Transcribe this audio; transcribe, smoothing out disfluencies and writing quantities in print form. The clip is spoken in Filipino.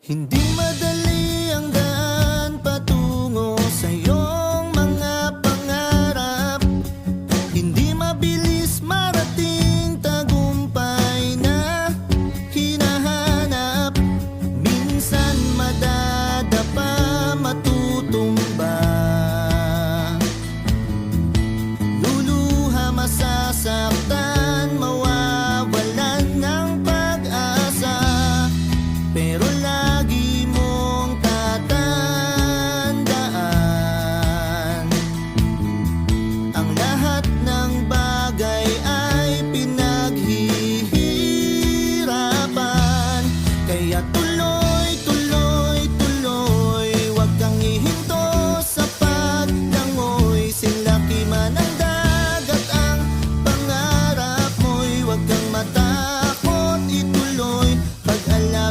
Hindi madali ang daan patungo sa iyong mga pangarap. Hindi mabilis marating tagumpay na hinahanap. Minsan madadapa, matutumba, luluha, masasaktan, mawawalan ng pag-asa. Pero lagi mong tatandaan, ang lahat ng bagay ay pinaghihirapan. Kaya tuloy